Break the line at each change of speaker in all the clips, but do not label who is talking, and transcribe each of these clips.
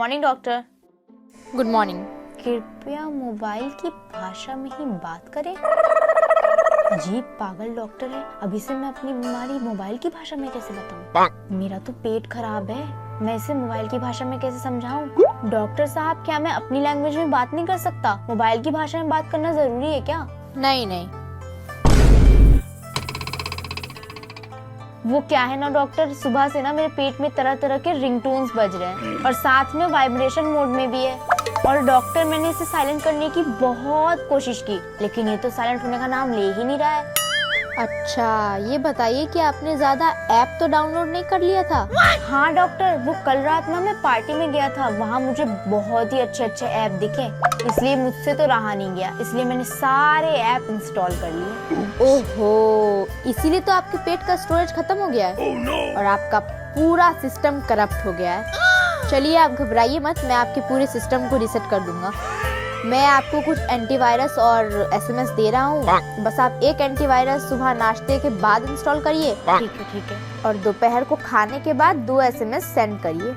Morning doctor.
Good morning.
कृपया mobile की भाषा में ही बात करें। अजीब पागल डॉक्टर है, अभी से मैं अपनी बीमारी मोबाइल की भाषा में कैसे बताऊं? मेरा तो पेट खराब है, मैं इसे मोबाइल की भाषा में कैसे समझाऊं? डॉक्टर साहब, क्या मैं अपनी लैंग्वेज में बात नहीं कर सकता? मोबाइल की भाषा में बात करना जरूरी है क्या?
नहीं नहीं,
वो क्या है ना डॉक्टर, सुबह से ना मेरे पेट में तरह तरह के रिंगटोन्स बज रहे हैं और साथ में वाइब्रेशन मोड में भी है। और डॉक्टर, मैंने इसे साइलेंट करने की बहुत कोशिश की, लेकिन ये तो साइलेंट होने का नाम ले ही नहीं रहा है।
अच्छा ये बताइए कि आपने ज्यादा ऐप तो डाउनलोड नहीं कर लिया था?
हाँ डॉक्टर, वो कल रात ना मैं पार्टी में गया था, वहाँ मुझे बहुत ही अच्छे अच्छे ऐप दिखे, इसलिए मुझसे तो रहा नहीं गया, इसलिए मैंने सारे ऐप इंस्टॉल कर लिए।
ओहो, इसीलिए तो आपके पेट का स्टोरेज खत्म हो गया है और आपका पूरा सिस्टम करप्ट हो गया है। चलिए आप घबराइए मत, मैं आपके पूरे सिस्टम को रीसेट कर दूंगा। मैं आपको कुछ एंटीवायरस और एसएमएस दे रहा हूँ, बस आप एक एंटीवायरस सुबह नाश्ते के बाद इंस्टॉल करिए।
ठीक है।
और दोपहर को खाने के बाद 2 एसएमएस सेंड करिए।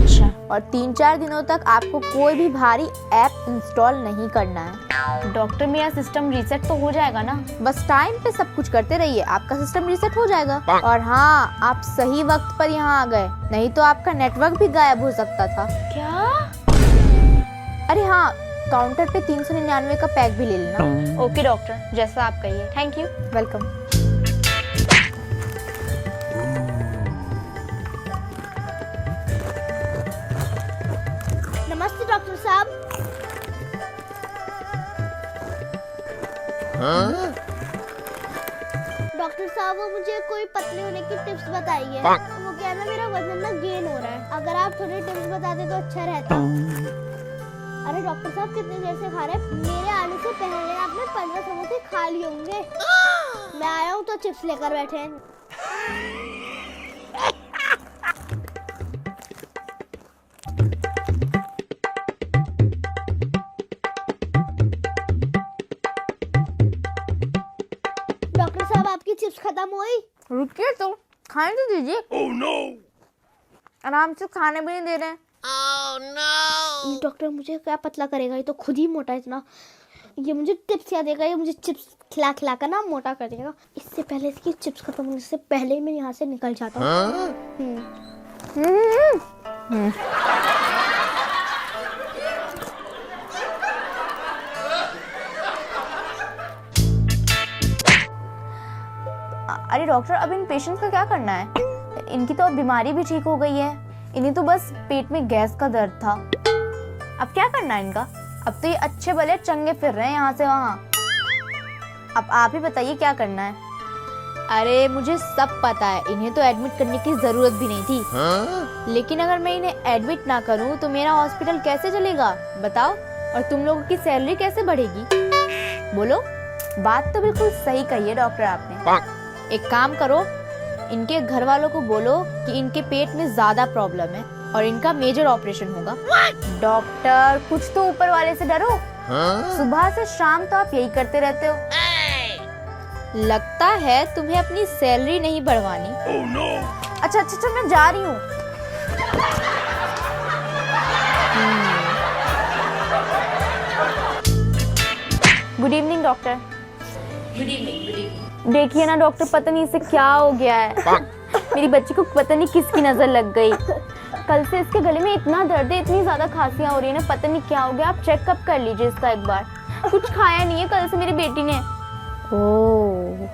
अच्छा।
और 3-4 दिनों तक आपको कोई भी भारी ऐप इंस्टॉल नहीं करना है।
डॉक्टर, मेरा सिस्टम रीसेट तो हो जाएगा ना?
बस टाइम पे सब कुछ करते रहिए, आपका सिस्टम रीसेट हो जाएगा। और हाँ, आप सही वक्त पर यहाँ आ गए, नहीं तो आपका नेटवर्क भी गायब हो सकता था।
क्या?
अरे हाँ, काउंटर पे 399 का पैक भी ले लेना।
ओके डॉक्टर, जैसा आप कहिए। Thank you.
वेलकम।
नमस्ते डॉक्टर साहब। डॉक्टर साहब, वो मुझे कोई पतले होने की टिप्स बताइए। वो क्या है ना, मेरा वजन ना गेन हो रहा है, अगर आप थोड़ी टिप्स बताते तो अच्छा रहता। अरे डॉक्टर साहब, कितनी देर से खा रहे हैं? मेरे आने से पहले आपने 15 समोसे खा लिए होंगे। मैं आया हूँ तो चिप्स लेकर बैठे हैं। डॉक्टर साहब, आपकी चिप्स खत्म हुई?
रुकिए तो, खाने तो दीजिए।
Oh no!
आराम से खाने भी नहीं दे रहे हैं।
Oh no!
डॉक्टर मुझे क्या पतला करेगा, ये तो खुद ही मोटा है इतना। ये मुझे टिप्स क्या देगा, ये मुझे चिप्स खिला खिला कर ना मोटा कर देगा। इससे पहले इसकी चिप्स खत्म होने से पहले ही मैं यहाँ से निकल जाता हूँ।
अरे डॉक्टर, अब इन पेशेंट्स का क्या करना है? इनकी तो अब बीमारी भी ठीक हो गई है, इन्हें तो बस पेट में गैस का दर्द था। अब क्या करना है इनका? अब तो ये अच्छे भले चंगे फिर रहे हैं यहाँ से वहाँ। अब आप ही बताइए क्या करना है?
अरे मुझे सब पता है, इन्हें तो एडमिट करने की जरूरत भी नहीं थी। लेकिन अगर मैं इन्हें एडमिट ना करूं तो मेरा हॉस्पिटल कैसे चलेगा बताओ? और तुम लोगों की सैलरी कैसे बढ़ेगी? बोलो।
बात तो बिल्कुल सही कही है डॉक्टर आपने।
एक काम करो, इनके घर वालों को बोलो कि इनके पेट में ज्यादा प्रॉब्लम है और इनका मेजर ऑपरेशन होगा।
डॉक्टर, कुछ तो ऊपर वाले से डरो। सुबह से शाम तो आप यही करते रहते हो।
लगता है तुम्हें अपनी सैलरी नहीं बढ़वानी।
Oh no!
अच्छा, मैं जा रही हूँ। Good evening doctor.
Good evening.
देखिए ना डॉक्टर, पता नहीं इसे क्या हो गया है। मेरी बच्ची को पता नहीं किसकी नजर लग गई। कल से इसके गले में इतना दर्द है, इतनी ज्यादा खांसियां हो रही है ना, पता नहीं क्या हो गया। आप चेकअप कर लीजिए इसका एक बार। कुछ खाया नहीं है कल से मेरी बेटी ने। ओह,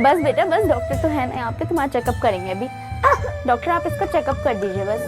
बस बेटा बस, डॉक्टर तो है ना यहाँ पे, तुम्हारा चेकअप करेंगे अभी। डॉक्टर आप इसका चेकअप कर दीजिए बस।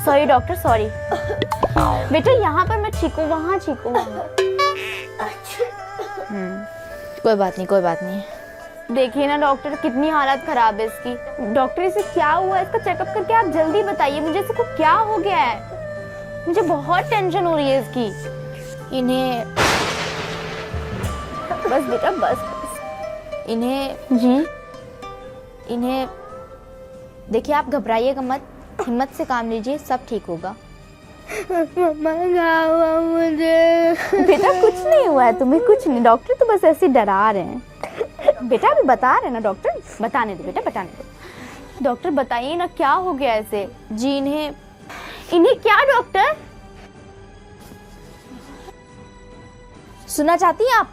Sorry doctor, sorry. बेटा यहाँ पर मैं ठीक हूँ, वहाँ ठीक हूँ।
कोई बात नहीं।
देखिए ना डॉक्टर, कितनी हालत खराब है इसकी। डॉक्टर, इसे क्या हुआ है? इसका चेकअप करके आप जल्दी बताइए मुझे, इसको क्या हो गया है? मुझे बहुत टेंशन हो रही है इसकी।
इन्हें
बस बेटा बस।
इन्हें
जी?
इन्हें देखिए, आप घबराइएगा मत, हिम्मत से काम लीजिए, सब ठीक होगा।
मम्मा क्या हुआ मुझे?
बेटा कुछ नहीं हुआ है तुम्हें, कुछ नहीं। डॉक्टर तो बस ऐसे डरा रहे हैं। बेटा अभी बता रहे ना डॉक्टर, बताने दो बेटा, बताने दो। डॉक्टर बताइए ना क्या हो गया ऐसे?
जी
इन्हें क्या डॉक्टर?
सुनना चाहती हैं आप?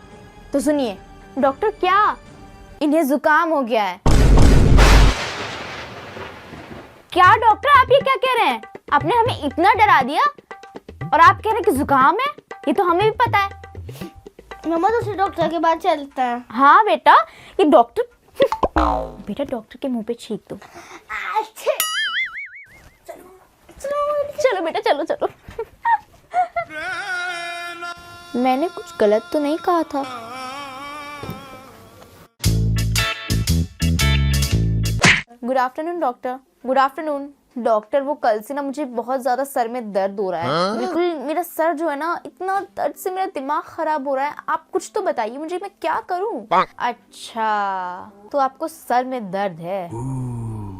तो सुनिए।
डॉक्टर क्या?
इन्हें जुकाम हो गया है।
क्या डॉक्टर आप ये क्या कह रहे हैं? आपने हमें इतना डरा दिया और आप कह रहे हैं कि जुकाम है? ये तो हमें भी पता है।
मम्मा दूसरे डॉक्टर के पास चलते हैं।
हाँ बेटा, ये डॉक्टर बेटा डॉक्टर के मुंह पे छींक दो। चलो बेटा, चलो चलो।
मैंने कुछ गलत तो नहीं कहा था। Good afternoon doctor. Good afternoon doctor. वो कल से ना मुझे बहुत ज्यादा सर में दर्द हो रहा है। बिल्कुल मेरा सर जो है ना, इतना दर्द से मेरा दिमाग खराब हो रहा है। आप कुछ तो बताइए मुझे, मैं क्या करूं? अच्छा, तो आपको सर में दर्द है,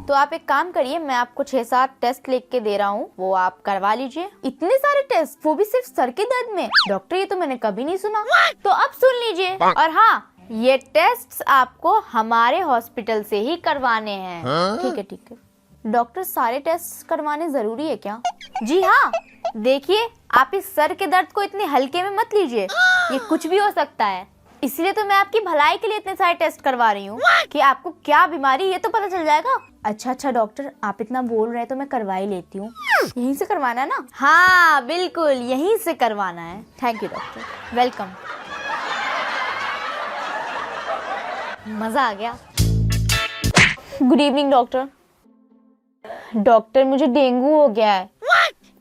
तो आप एक काम करिए, मैं आपको 6-7 टेस्ट लिख के दे रहा हूँ, वो आप करवा लीजिए। इतने सारे टेस्ट, वो भी सिर्फ सर के दर्द में? डॉक्टर ये तो मैंने कभी नहीं सुना। तो अब सुन लीजिए। और हाँ, ये टेस्ट आपको हमारे हॉस्पिटल से ही करवाने हैं। ठीक है ठीक है डॉक्टर, सारे टेस्ट करवाने जरूरी है क्या? जी हाँ, देखिए आप इस सर के दर्द को इतने हल्के में मत लीजिए, ये कुछ भी हो सकता है। इसलिए तो मैं आपकी भलाई के लिए इतने सारे टेस्ट करवा रही हूँ कि आपको क्या बीमारी ये तो पता चल जाएगा। अच्छा डॉक्टर, आप इतना बोल रहे हैं तो मैं करवा ही लेती हूँ। यहीं से करवाना है ना? हाँ बिल्कुल, यहीं से करवाना है। Thank you doctor, welcome. मजा आ गया।
Good evening doctor. डॉक्टर मुझे डेंगू हो गया है,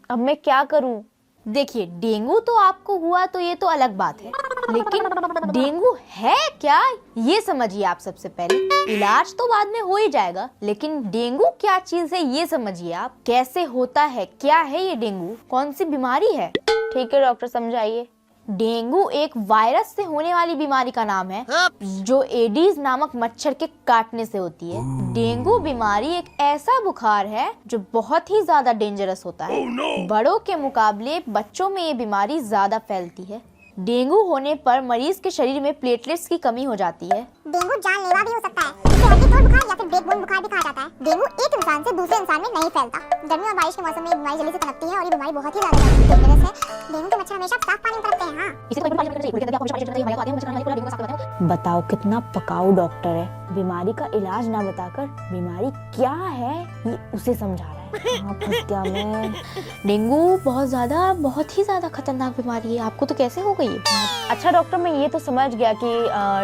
अब मैं क्या करूं?
देखिए, डेंगू तो आपको हुआ तो ये तो अलग बात है, लेकिन डेंगू है क्या ये समझिए आप सबसे पहले। इलाज तो बाद में हो ही जाएगा, लेकिन डेंगू क्या चीज है ये समझिए आप। कैसे होता है, क्या है ये डेंगू, कौन सी बीमारी है?
ठीक है डॉक्टर, समझाइए।
डेंगू एक वायरस से होने वाली बीमारी का नाम है, जो एडीज नामक मच्छर के काटने से होती है। डेंगू बीमारी एक ऐसा बुखार है जो बहुत ही ज्यादा डेंजरस होता है। बड़ों के मुकाबले बच्चों में ये बीमारी ज्यादा फैलती है। डेंगू होने पर मरीज के शरीर में प्लेटलेट्स की कमी हो जाती है।
डेंगू जानलेवा भी हो सकता है, इसे हड्डी तोड़ बुखार या फिर ब्रेकबोन बुखार भी कहा जाता है। डेंगू एक इंसान से दूसरे इंसान में नहीं फैलता। गर्मी और बारिश के मौसम में ये बीमारी जल्दी से पनपती है और ये बीमारी बहुत ही ज्यादा डेंजरस है। डेंगू के मच्छर हमेशा साफ पानी में पनपते हैं। हाँ,
बताओ कितना पकाऊ डॉक्टर है, बीमारी का इलाज ना बताकर बीमारी क्या है ये उसे समझा रहा है। फंस गया मैं।
डेंगू बहुत ही ज्यादा खतरनाक बीमारी है। आपको तो कैसे हो गई है?
अच्छा डॉक्टर, मैं ये तो समझ गया कि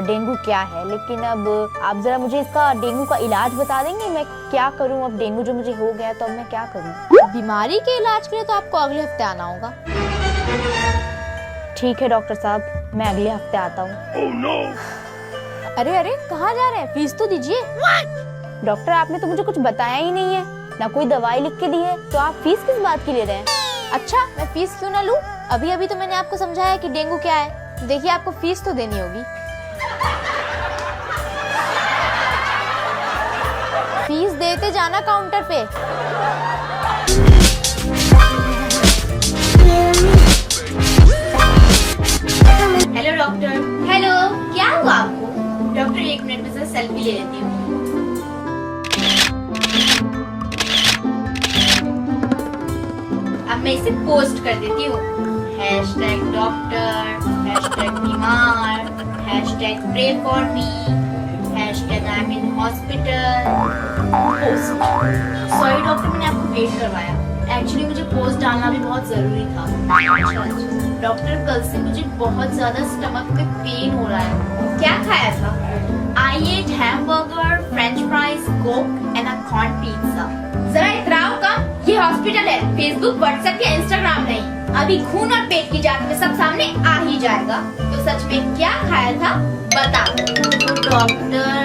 डेंगू क्या है, लेकिन अब आप जरा मुझे इसका डेंगू का इलाज बता देंगे? मैं क्या करूं? अब डेंगू जो मुझे हो गया तो अब मैं क्या करूं?
बीमारी के इलाज के लिए तो आपको अगले हफ्ते आना होगा।
ठीक है डॉक्टर साहब, मैं अगले हफ्ते आता हूँ।
अरे कहाँ जा रहे हैं? फीस तो दीजिए।
डॉक्टर आपने तो मुझे कुछ बताया ही नहीं है, ना कोई दवाई लिख के दी है, तो आप फीस किस बात की ले रहे हैं?
अच्छा, मैं फीस क्यों ना लूं? अभी तो मैंने आपको समझाया कि डेंगू क्या है। देखिए, आपको फीस तो देनी होगी। फीस देते जाना काउंटर पे।
Hello doctor. हेलो, क्या हुआ आपको? डॉक्टर 1 मिनट में से सेल्फी ले लेती हूँ। अब मैं इसे पोस्ट कर देती हूँ। #डॉक्टर, #बीमार, #pray for me, #I'm in hospital। Post. Sorry doctor, मैंने आपको वेट करवाया। एक्चुअली मुझे पोस्ट डालना भी बहुत जरूरी था। अच्छा डॉक्टर, कल से मुझे बहुत ज्यादा स्टमक में पेन हो रहा है। क्या खाया था? I ate hamburger, French fries, Coke and a corn pizza। जरा इतराओ कम, ये हॉस्पिटल है, फेसबुक, व्हाट्सएप या इंस्टाग्राम नहीं। अभी खून और पेट की जांच में सब सामने आ ही जाएगा। तो सच में क्या खाया था बता। डॉक्टर,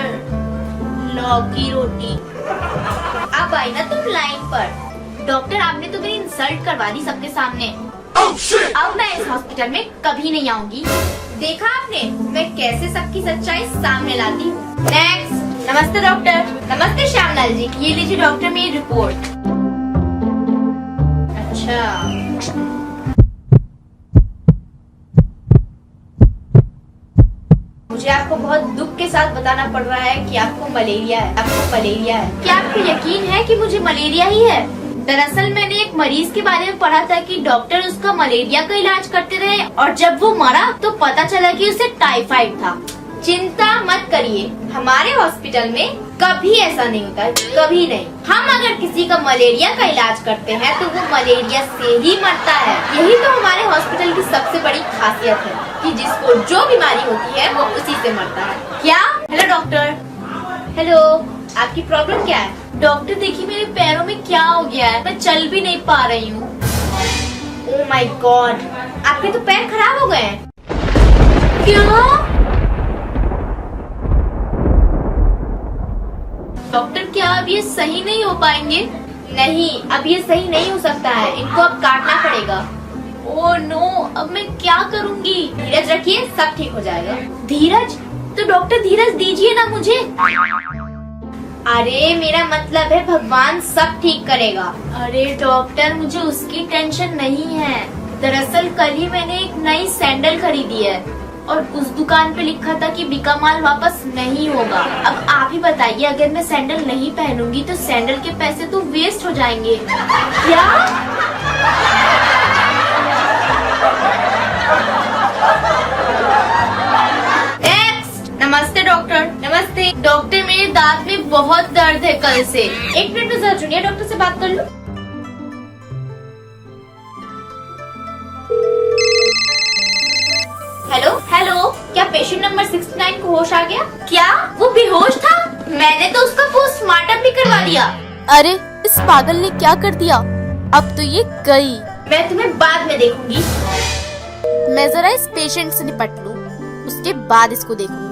लौकी रोटी। अब आई ना तुम लाइन पर। डॉक्टर, आपने तो मेरी इंसल्ट करवा दी सबके सामने। अब मैं इस हॉस्पिटल में कभी नहीं आऊंगी। देखा आपने मैं कैसे सबकी सच्चाई सामने लाती हूँ। नेक्स्ट। नमस्ते डॉक्टर। नमस्ते श्यामलाल जी, ये लीजिए डॉक्टर मेरी रिपोर्ट। अच्छा, मुझे आपको बहुत दुख के साथ बताना पड़ रहा है कि आपको मलेरिया है, आपको मलेरिया है। क्या आपको यकीन है कि मुझे मलेरिया ही है? दरअसल मैंने एक मरीज के बारे में पढ़ा था कि डॉक्टर उसका मलेरिया का इलाज करते रहे और जब वो मरा तो पता चला कि उसे टाइफाइड था। चिंता मत करिए, हमारे हॉस्पिटल में कभी ऐसा नहीं होता है, कभी नहीं। हम अगर किसी का मलेरिया का इलाज करते हैं तो वो मलेरिया से ही मरता है। यही तो हमारे हॉस्पिटल की सबसे बड़ी खासियत है कि जिसको जो बीमारी होती है वो उसी से मरता है। क्या? Hello doctor. हेलो, आपकी प्रॉब्लम क्या है? डॉक्टर देखिए मेरे पैरों में क्या हो गया है, मैं चल भी नहीं पा रही हूँ। ओह माय गॉड, आपके तो पैर खराब हो गए हैं। क्या? डॉक्टर क्या अब ये सही नहीं हो पाएंगे? नहीं, अब ये सही नहीं हो सकता है, इनको अब काटना पड़ेगा। ओह नो, अब मैं क्या करूँगी? धीरज रखिए, सब ठीक हो जाएगा। धीरज? तो डॉक्टर धीरज दीजिए ना मुझे। अरे मेरा मतलब है भगवान सब ठीक करेगा। अरे डॉक्टर मुझे उसकी टेंशन नहीं है। दरअसल कल ही मैंने एक नई सैंडल खरीदी है और उस दुकान पे लिखा था कि बिका माल वापस नहीं होगा। अब आप ही बताइए, अगर मैं सैंडल नहीं पहनूंगी तो सैंडल के पैसे तो वेस्ट हो जाएंगे। क्या? नमस्ते डॉक्टर। नमस्ते डॉक्टर, मेरे दांत में बहुत दर्द है कल से। एक मिनट में जरा जूनियर डॉक्टर से बात कर लूं। हेलो हेलो, क्या पेशेंट नंबर 69 को होश आ गया? क्या वो बेहोश था? मैंने तो उसका पोस्टमार्टम भी करवा दिया।
अरे इस पागल ने क्या कर दिया? अब तो ये गई।
मैं तुम्हें बाद में देखूंगी।
मैं जरा इस पेशेंट से निपट लूं, उसके बाद इसको देखूंगी।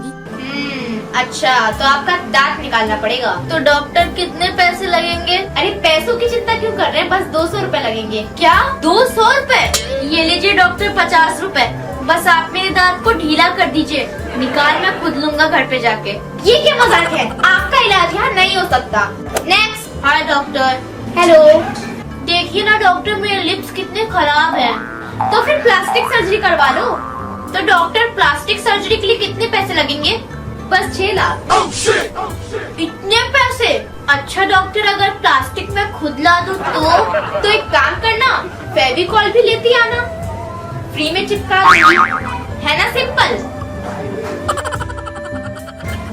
अच्छा, तो आपका दांत निकालना पड़ेगा। तो डॉक्टर कितने पैसे लगेंगे? अरे पैसों की चिंता क्यों कर रहे हैं, बस 200 रुपए लगेंगे। क्या 200 रुपए? ये लीजिए डॉक्टर 50 रुपए। बस आप मेरे दांत को ढीला कर दीजिए, निकाल मैं खुद लूंगा घर पे जाके। ये क्या मजाक है? आपका इलाज यहाँ नहीं हो सकता। नेक्स्ट। हाय डॉक्टर। हेलो, देखिए ना डॉक्टर मेरे लिप्स कितने खराब हैं। तो फिर प्लास्टिक सर्जरी करवा लो। तो डॉक्टर प्लास्टिक सर्जरी के लिए कितने पैसे लगेंगे? बस 6 लाख। इतने पैसे? अच्छा डॉक्टर, अगर प्लास्टिक में खुद ला दूं तो एक काम करना, फेविकॉल भी लेती आना, फ्री में चिपका दूंगी, है ना सिंपल।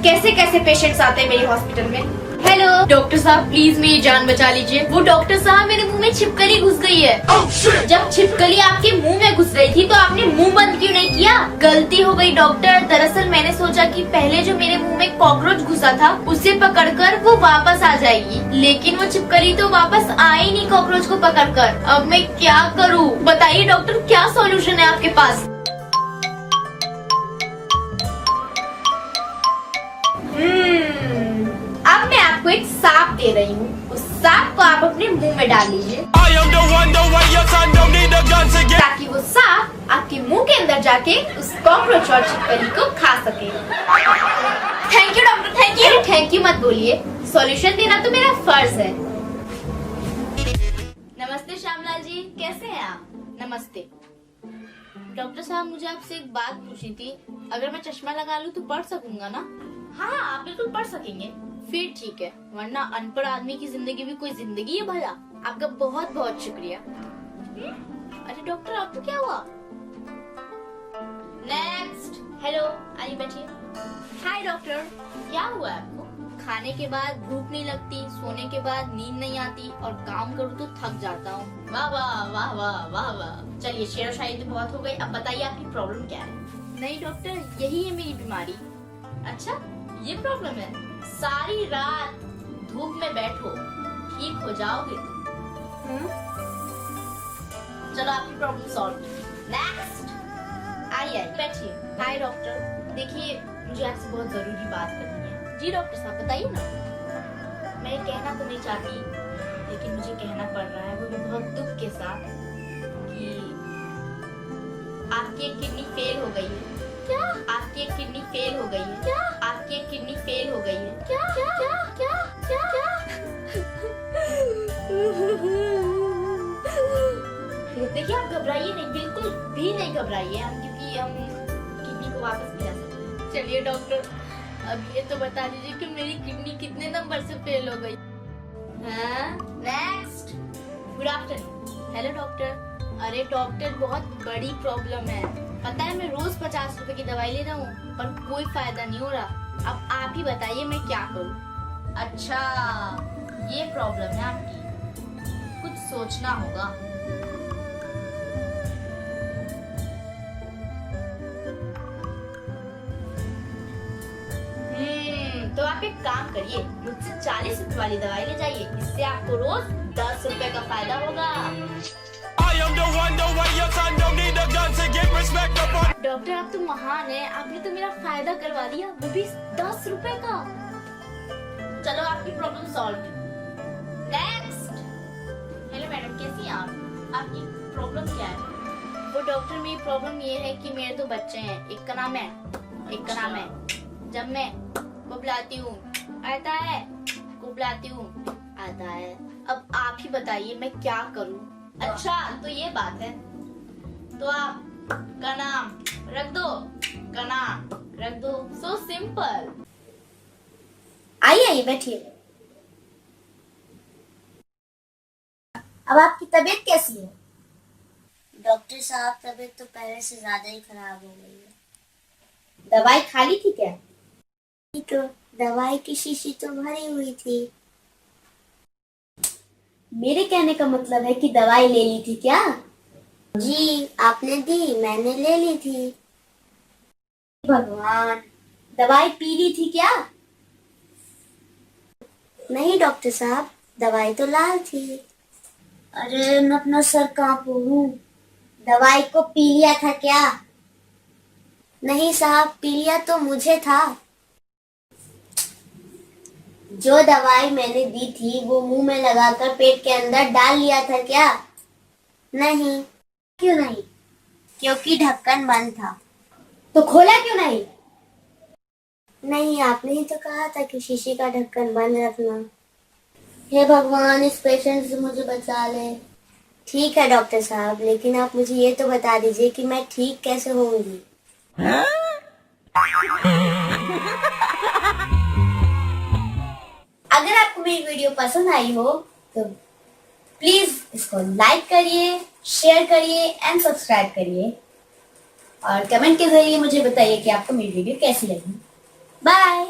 कैसे कैसे पेशेंट्स आते हैं मेरी हॉस्पिटल में। हेलो डॉक्टर साहब, प्लीज मेरी जान बचा लीजिए। वो डॉक्टर साहब, मेरे मुंह में छिपकली घुस गई है। जब छिपकली आपके मुंह में घुस रही थी तो आपने मुंह बंद क्यों नहीं किया? गलती हो गई डॉक्टर। दरअसल मैंने सोचा कि पहले जो मेरे मुंह में कॉकरोच घुसा था उसे पकड़कर वो वापस आ जाएगी, लेकिन वो छिपकली तो वापस आई नहीं कॉकरोच को पकड़कर। अब मैं क्या करूँ? बताइए डॉक्टर, क्या सॉल्यूशन है आपके पास? अब मैं आपको एक सांप दे रही हूँ, उस सांप को आप अपने मुंह में डाल लीजिए ताकि वो सांप आपके मुंह के अंदर जाके उस कॉकरोच और छिपकली को खा सके। Thank you doctor, thank you. Thank you मत बोलिए, सॉल्यूशन देना तो मेरा फर्ज है। नमस्ते श्यामलाल जी, कैसे हैं आप? नमस्ते डॉक्टर साहब, मुझे आपसे एक बात पूछनी थी। अगर मैं चश्मा लगा लूं तो पढ़ सकूंगा ना? हाँ आप बिल्कुल पढ़ सकेंगे। फिर ठीक है, वरना अनपढ़ आदमी की जिंदगी भी कोई जिंदगी है भला। आपका बहुत बहुत शुक्रिया। अरे डॉक्टर, आपको क्या हुआ? नेक्स्ट। हेलो, आइए बैठिए। हाय डॉक्टर, क्या हुआ आपको? खाने के बाद भूख नहीं लगती, सोने के बाद नींद नहीं आती और काम करूँ तो थक जाता हूँ। वाह वाह वाह वाह वाह वाह। चलिए शेर व शायरी तो बहुत हो गई, अब बताइए आपकी प्रॉब्लम क्या है? नहीं डॉक्टर, यही है मेरी बीमारी। अच्छा, ये प्रॉब्लम है? सारी रात धूप में बैठो, ठीक हो जाओगे तुम। चलो आपकी प्रॉब्लम सॉल्व। नेक्स्ट। आइए बैठिए। हाय डॉक्टर, देखिए मुझे आपसे बहुत जरूरी बात करनी है। जी डॉक्टर साहब, बताइए ना। मैं कहना तो नहीं चाहती, लेकिन मुझे कहना पड़ रहा है, वो भी बहुत दुख के साथ, कि आपकी एक किडनी फेल हो गई है। क्या? आपकी एक किडनी फेल हो गई है। क्या? आपकी एक किडनी फेल हो गई है। क्या क्या क्या क्या क्या क्या? देखिए आप घबराइए नहीं, बिल्कुल भी नहीं घबराइए हम, क्योंकि हम किडनी को वापस भी ला सकते हैं। चलिए डॉक्टर, अब ये तो बता दीजिए कि मेरी किडनी कितने नंबर से फेल हो गई। Next. Good afternoon. Hello doctor. अरे डॉक्टर, बहुत बड़ी प्रॉब्लम है। पता है मैं रोज 50 रुपए की दवाई ले रहा हूँ पर कोई फायदा नहीं हो रहा। अब आप ही बताइए मैं क्या करूँ। अच्छा, ये प्रॉब्लम है आपकी, कुछ सोचना होगा। तो आप एक काम करिए, मुझसे 40 रुपए वाली दवाई ले जाइए, इससे आपको रोज 10 रुपए का फायदा होगा। डॉक्टर आप तो महान है, आपने तो मेरा फायदा करवा दिया, वो भी 10 रुपए का। चलो आपकी problem solve. Next. Hello madam, कैसी हैं आप? आपकी प्रॉब्लम क्या है? वो डॉक्टर, मेरी प्रॉब्लम ये है कि मेरे 2 बच्चे हैं, एक का नाम है, एक का नाम है। जब मैं कुबलाती हूँ आता है, कुबलाती हूँ आता है। अब आप ही बताइए मैं क्या करूँ। अच्छा तो ये बात है, तो आप का नाम रख दो, का नाम रख दो। So simple. आइए आइए बैठिए। अब आपकी तबीयत कैसी है?
डॉक्टर साहब, तबीयत तो पहले से ज्यादा ही खराब हो गई है।
दवाई खा ली थी क्या?
तो दवाई की शीशी तो भरी हुई थी।
मेरे कहने का मतलब है कि दवाई ले ली थी क्या?
जी आपने दी, मैंने ले ली थी।
भगवान, दवाई पी ली थी क्या?
नहीं डॉक्टर साहब, दवाई तो लाल थी। अरे मैं अपना सर कांप हूँ।
दवाई को पी लिया था क्या?
नहीं साहब, पी लिया तो मुझे था।
जो दवाई मैंने दी थी वो मुंह में लगाकर पेट के अंदर डाल लिया था क्या?
नहीं।
क्यों नहीं?
क्योंकि ढक्कन बंद था।
तो खोला क्यों नहीं?
नहीं, आपने ही तो कहा था कि शीशी का ढक्कन बंद रखना।
हे भगवान, इस पेशेंट से मुझे बचा ले।
ठीक है डॉक्टर साहब, लेकिन आप मुझे ये तो बता दीजिए कि मैं ठीक कैसे होंगी।
अगर आपको मेरी वीडियो पसंद आई हो तो प्लीज इसको लाइक करिए, शेयर करिए एंड सब्सक्राइब करिए और कमेंट के जरिए मुझे बताइए कि आपको मेरी वीडियो कैसी लगी। बाय।